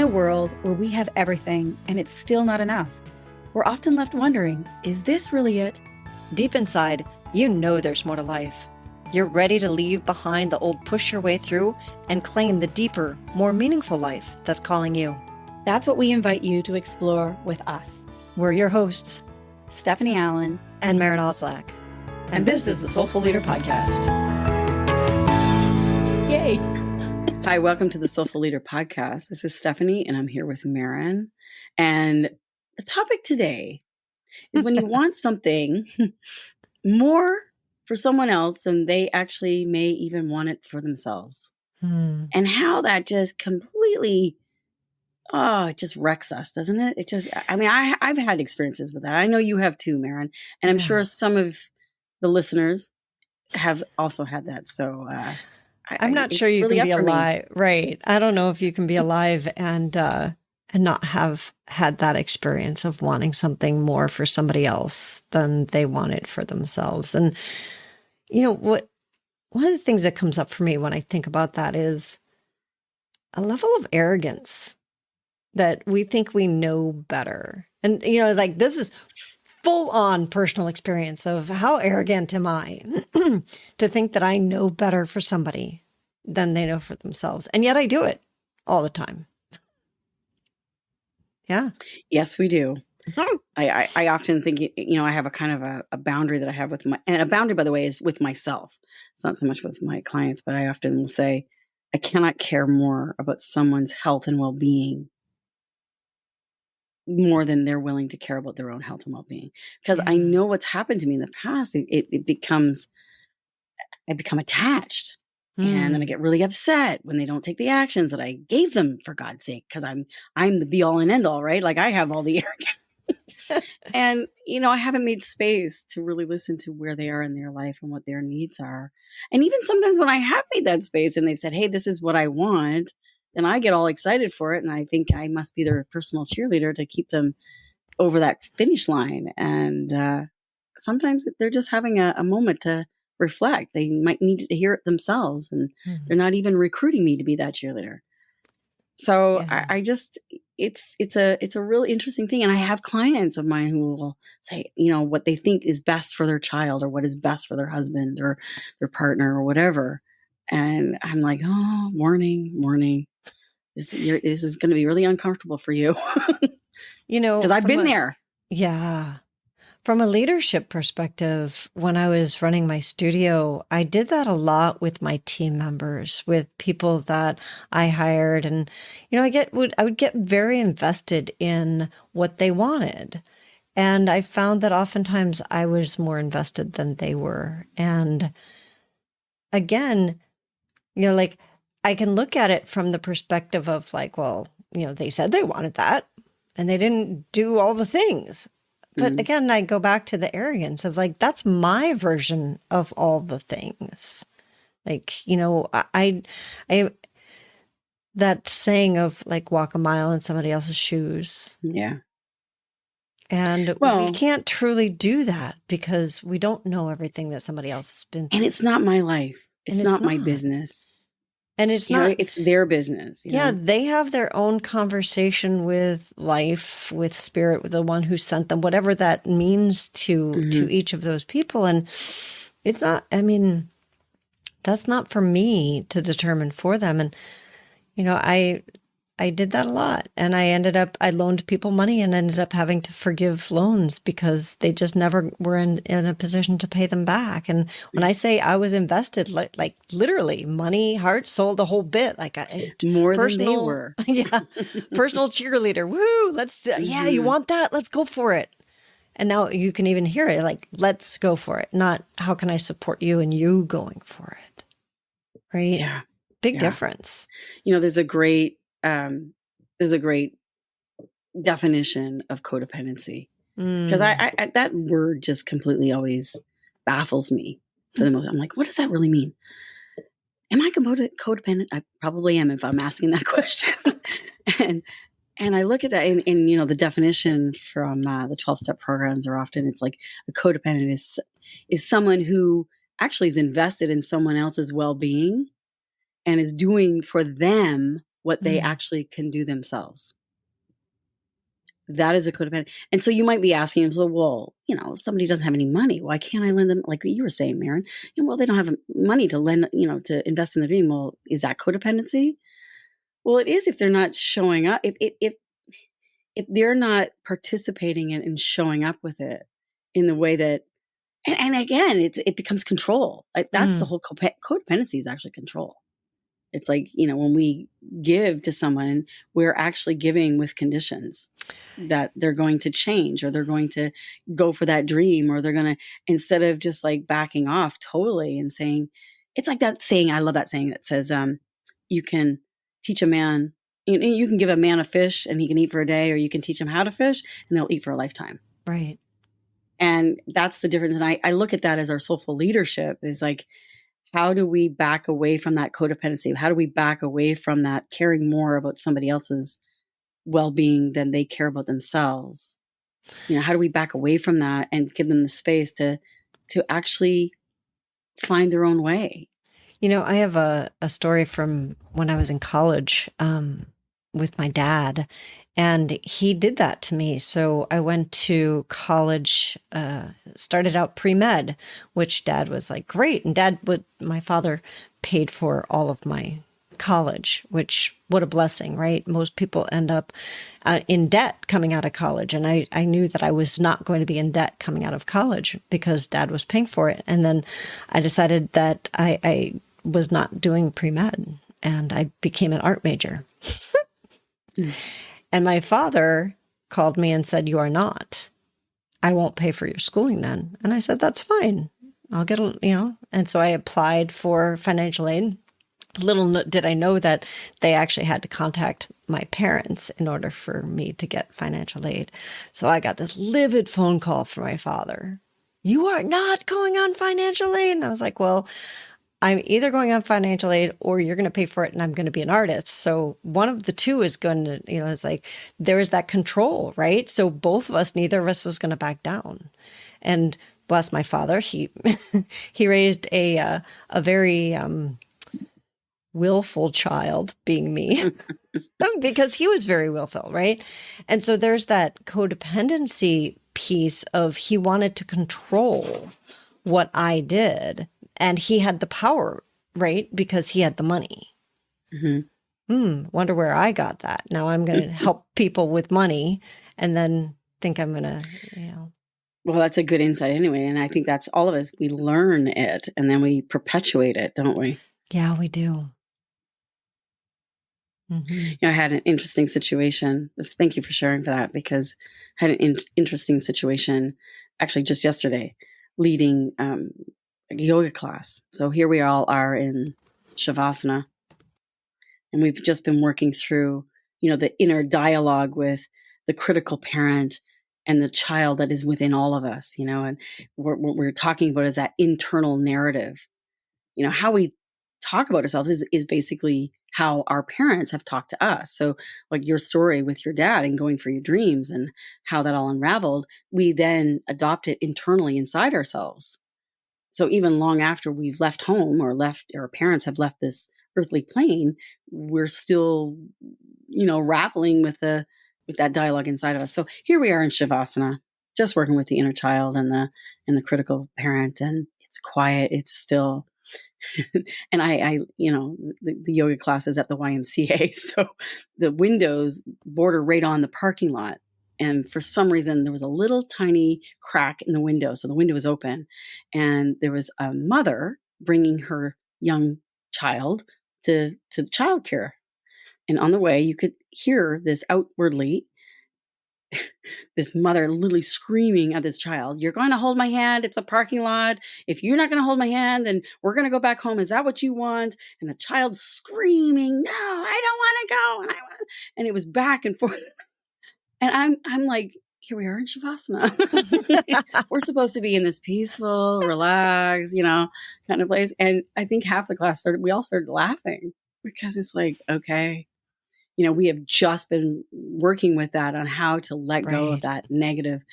a world where we have everything and it's still not enough, we're often left wondering, is this really it? Deep inside, you know there's more to life. You're ready to leave behind the old push your way through and claim the deeper, more meaningful life that's calling you. That's what we invite you to explore with us. We're your hosts, Stephanie Allen and Maren and this is the Soulful Leader Podcast. Yay! Hi, welcome to the Soulful Leader Podcast. This is Stephanie, and I'm here with Maren. And the topic today is when you want something more for someone else and they actually may even want it for themselves. And how that just completely, it just wrecks us, doesn't it? It just, I've had experiences with that. I know you have too, Maren. And I'm sure some of the listeners have also had that. So I'm not sure you really can be alive. Right. I don't know if you can be alive and not have had that experience of wanting something more for somebody else than they want it for themselves. And you know what? One of the things that comes up for me when I think about that is a level of arrogance that we think we know better. And, like this is full on personal experience of how arrogant am I to think that I know better for somebody than they know for themselves. And yet I do it all the time. Yeah. Yes, we do. I often think, I have a kind of a boundary that I have with and a boundary, by the way, is with myself. It's not so much with my clients, but I often will say, I cannot care more about someone's health and well-being more than they're willing to care about their own health and well-being. Because I know what's happened to me in the past. I become attached. And then I get really upset when they don't take the actions that I gave them, for God's sake, because I'm the be all and end all, right? Like I have all the arrogance. And, I haven't made space to really listen to where they are in their life and what their needs are. And even sometimes when I have made that space and they've said, hey, this is what I want, then I get all excited for it. And I think I must be their personal cheerleader to keep them over that finish line. And sometimes they're just having a moment to reflect. They might need to hear it themselves, and they're not even recruiting me to be that cheerleader. So I just, it's a really interesting thing. And I have clients of mine who will say, what they think is best for their child or what is best for their husband or their partner or whatever. And I'm like, oh, warning. This is going to be really uncomfortable for you. Because I've been there. Yeah. From a leadership perspective, when I was running my studio, I did that a lot with my team members, with people that I hired. And, I would get very invested in what they wanted. And I found that oftentimes I was more invested than they were. And again, like I can look at it from the perspective of like, well, they said they wanted that and they didn't do all the things. But again, I go back to the arrogance of like, that's my version of all the things. Like, I that saying of like walk a mile in somebody else's shoes. Yeah. And we can't truly do that because we don't know everything that somebody else has been through. And it's not my life. It's not my business. And it's not, it's their business. They have their own conversation with life, with spirit, with the one who sent them, whatever that means to each of those people. And it's not, that's not for me to determine for them. And, I did that a lot. And I loaned people money and ended up having to forgive loans because they just never were in a position to pay them back. And when I say I was invested, like literally money, heart, soul, the whole bit, like more than they were. Yeah. Personal cheerleader. Woo. You want that? Let's go for it. And now you can even hear it like, let's go for it. Not how can I support you and you going for it. Right. Yeah. Big difference. There's a great definition of codependency because I that word just completely always baffles me for the most. I'm like, what does that really mean? Am I codependent? I probably am if I'm asking that question. and I look at that and the definition from the 12-step programs are often, it's like a codependent is someone who actually is invested in someone else's well-being and is doing for them what they actually can do themselves. That is a codependent. And so you might be asking, so, well, if somebody doesn't have any money, why can't I lend them? Like you were saying, Maren, well, they don't have money to lend, to invest in the dream. Well, is that codependency? Well, it is if they're not showing up. If they're not participating in and showing up with it in the way that, and again, it becomes control. That's the whole codependency is actually control. It's like, when we give to someone, we're actually giving with conditions that they're going to change, or they're going to go for that dream, or they're going to, instead of just like backing off totally and saying, it's like that saying, I love that saying that says, you can teach a man, you can give a man a fish and he can eat for a day, or you can teach him how to fish and they'll eat for a lifetime. Right. And that's the difference. And I look at that as our soulful leadership is like, how do we back away from that codependency? How do we back away from that caring more about somebody else's well-being than they care about themselves? How do we back away from that and give them the space to actually find their own way? I have a story from when I was in college with my dad, and he did that to me. So I went to college, started out pre-med, which Dad was like, great. And my father paid for all of my college, which, what a blessing, right? Most people end up in debt coming out of college. And I knew that I was not going to be in debt coming out of college because Dad was paying for it. And then I decided that I was not doing pre-med, and I became an art major. And my father called me and said, you are not. I won't pay for your schooling then. And I said, that's fine. I'll get and so I applied for financial aid. Little did I know that they actually had to contact my parents in order for me to get financial aid. So I got this livid phone call from my father. You are not going on financial aid. And I was like, well, I'm either going on financial aid or you're going to pay for it and I'm going to be an artist. So one of the two is going to, it's like, there's that control, right? So both of us, neither of us was going to back down. And bless my father, he raised a very willful child, being me, because he was very willful, right? And so there's that codependency piece of he wanted to control what I did. And he had the power, right? Because he had the money. Wonder where I got that. Now I'm going to help people with money and then think I'm going to, Well, that's a good insight anyway. And I think that's all of us. We learn it and then we perpetuate it, don't we? Yeah, we do. I had an interesting situation. Thank you for sharing for that, because I had an interesting situation actually just yesterday leading a yoga class. So here we all are in Shavasana, and we've just been working through, the inner dialogue with the critical parent and the child that is within all of us, and what we're talking about is that internal narrative. How we talk about ourselves is basically how our parents have talked to us. So like your story with your dad and going for your dreams and how that all unraveled, we then adopt it internally inside ourselves. So even long after we've left home or our parents have left this earthly plane, we're still, grappling with that dialogue inside of us. So here we are in Shavasana, just working with the inner child and the critical parent, and it's quiet, it's still. And I the yoga class is at the YMCA. So the windows border right on the parking lot. And for some reason, there was a little tiny crack in the window. So the window was open. And there was a mother bringing her young child to the childcare. And on the way, you could hear this outwardly, this mother literally screaming at this child, "You're going to hold my hand. It's a parking lot. If you're not going to hold my hand, then we're going to go back home. Is that what you want?" And the child screaming, "No, I don't want to go." And it was back and forth. And I'm like, here we are in Shavasana. We're supposed to be in this peaceful, relaxed, kind of place. And I think half the class we all started laughing, because it's like, okay, we have just been working with that on how to let go of that negative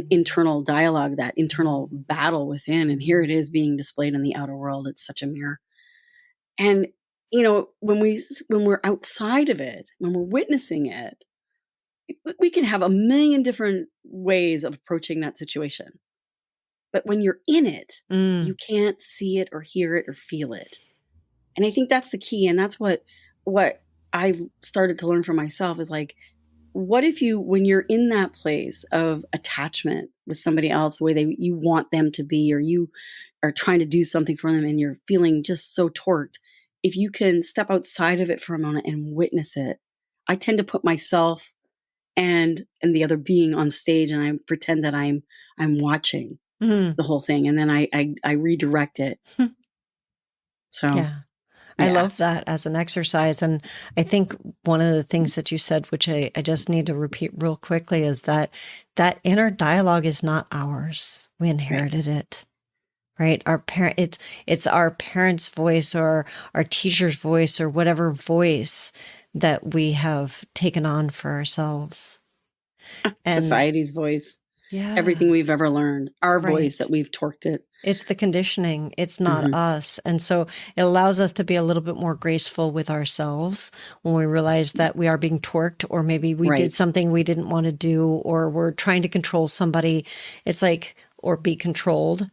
internal dialogue, that internal battle within. And here it is being displayed in the outer world. It's such a mirror. And when we're outside of it, when we're witnessing it, we can have a million different ways of approaching that situation. But when you're in it, you can't see it or hear it or feel it. And I think that's the key. And that's what I've started to learn for myself is like, what if when you're in that place of attachment with somebody else, the way you want them to be, or you are trying to do something for them and you're feeling just so torqued, if you can step outside of it for a moment and witness it. I tend to put myself and the other being on stage, and I pretend that I'm watching the whole thing, and then I redirect it. So yeah. I love that as an exercise. And I think one of the things that you said, which I just need to repeat real quickly, is that inner dialogue is not ours. We inherited it, right? It's our parents' voice or our teacher's voice or whatever voice that we have taken on for ourselves. And society's voice. Yeah. Everything we've ever learned, our voice that we've torqued it. It's the conditioning. It's not us. And so it allows us to be a little bit more graceful with ourselves when we realize that we are being torqued, or maybe we did something we didn't want to do, or we're trying to control somebody. It's like, or be controlled.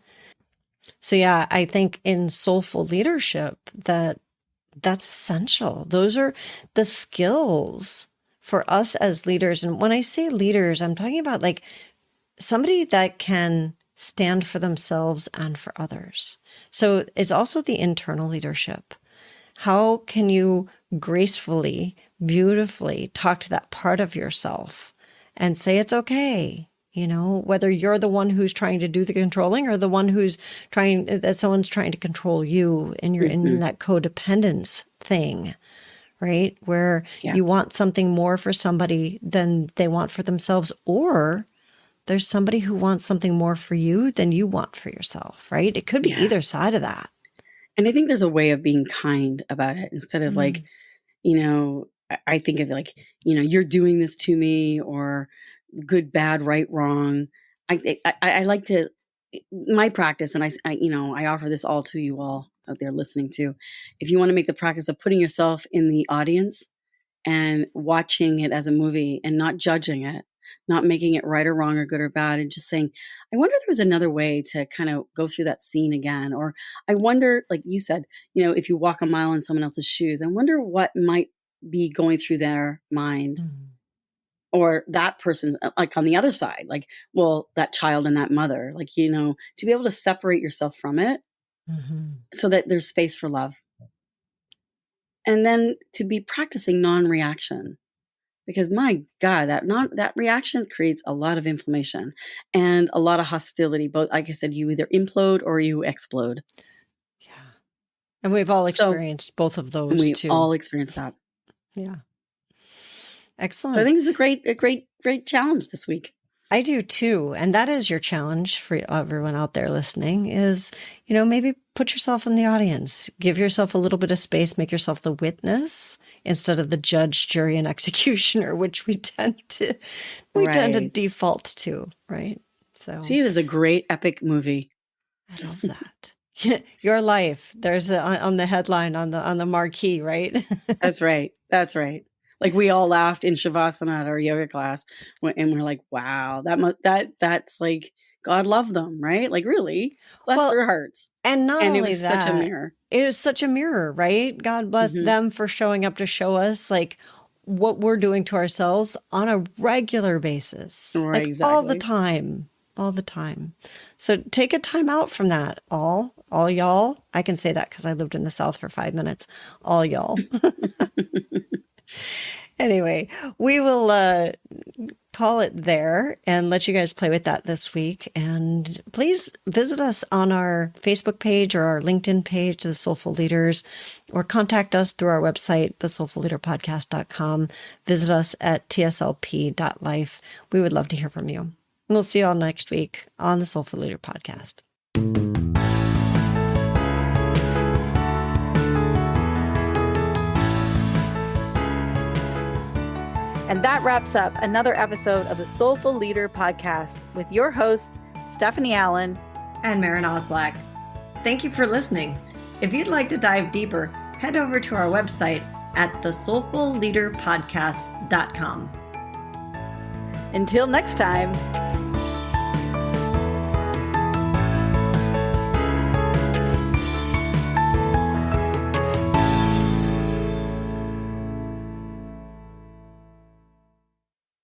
So yeah, I think in soulful leadership that's essential. Those are the skills for us as leaders. And when I say leaders, I'm talking about like somebody that can stand for themselves and for others. So it's also the internal leadership. How can you gracefully, beautifully talk to that part of yourself and say it's okay? Whether you're the one who's trying to do the controlling or the one that someone's trying to control you, and you're in that codependence thing, right? Where you want something more for somebody than they want for themselves, or there's somebody who wants something more for you than you want for yourself, right? It could be either side of that. And I think there's a way of being kind about it instead of like, I think of like, you're doing this to me, or good, bad, right, wrong. I like to, my practice, and I offer this all to you all out there listening to, if you want to make the practice of putting yourself in the audience and watching it as a movie and not judging it, not making it right or wrong or good or bad, and just saying, I wonder if there was another way to kind of go through that scene again. Or I wonder, like you said, if you walk a mile in someone else's shoes, I wonder what might be going through their mind. Or that person's like on the other side, like, well, that child and that mother, like, to be able to separate yourself from it so that there's space for love. And then to be practicing non-reaction. Because my God, that reaction creates a lot of inflammation and a lot of hostility. Both, like I said, you either implode or you explode. Yeah. And we've all experienced both of those too. We all experienced that. Yeah. Excellent. So I think it's a great challenge this week. I do too. And that is your challenge for everyone out there listening is, maybe put yourself in the audience, give yourself a little bit of space, make yourself the witness instead of the judge, jury, and executioner, which we tend to default to, right? So see, it is a great epic movie. I love that. Your life. There's on the headline on the marquee, right? That's right. Like we all laughed in Shavasana at our yoga class, and we're like, "Wow, that's like God loved them, right? Like really, bless their hearts." And not only it was that, such a mirror. It was such a mirror, right? God bless them for showing up to show us like what we're doing to ourselves on a regular basis, right, like all the time. So take a time out from that, all y'all. I can say that because I lived in the South for 5 minutes. All y'all. Anyway, we will call it there and let you guys play with that this week. And please visit us on our Facebook page or our LinkedIn page, The Soulful Leaders, or contact us through our website, thesoulfulleaderpodcast.com. Visit us at tslp.life. We would love to hear from you. And we'll see you all next week on the Soulful Leader Podcast. And that wraps up another episode of the Soulful Leader Podcast with your hosts, Stephanie Allen and Maren Oslack. Thank you for listening. If you'd like to dive deeper, head over to our website at thesoulfulleaderpodcast.com. Until next time.